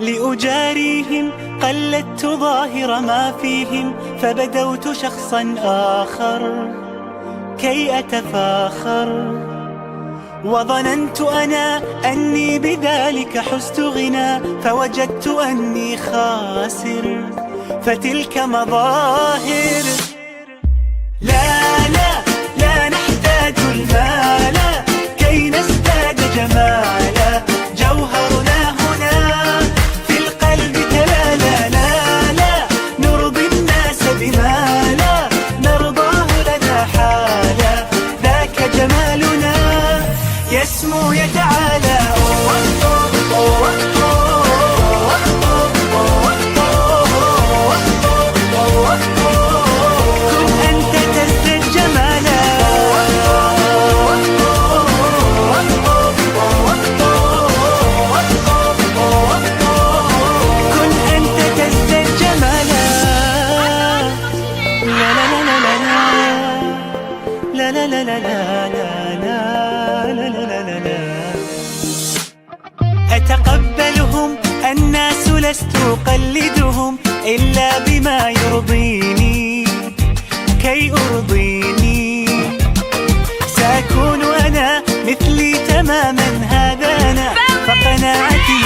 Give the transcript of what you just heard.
لأجاريهم قلدت ظاهر ما فيهم، فبدوت شخصا آخر كي أتفاخر. وظننت أنا أني بذلك حزت غنى، فوجدت أني خاسر، فتلك مظاهر. لا لا لا نحتاج المال كي نزداد جمالا، جوهرنا هنا في القلب تلالا. لا لا نرضي الناس بما لا نرضاه لنا حالا، ذاك جمالنا يسمو يتعالى. لا لا لا لا لا لا لا لا لا لا. أتقبلهم الناس لست أقلدهم إلا بما يرضيني كي أرضيني. سأكون أنا مثلي تماما، هذا أنا فقناعتي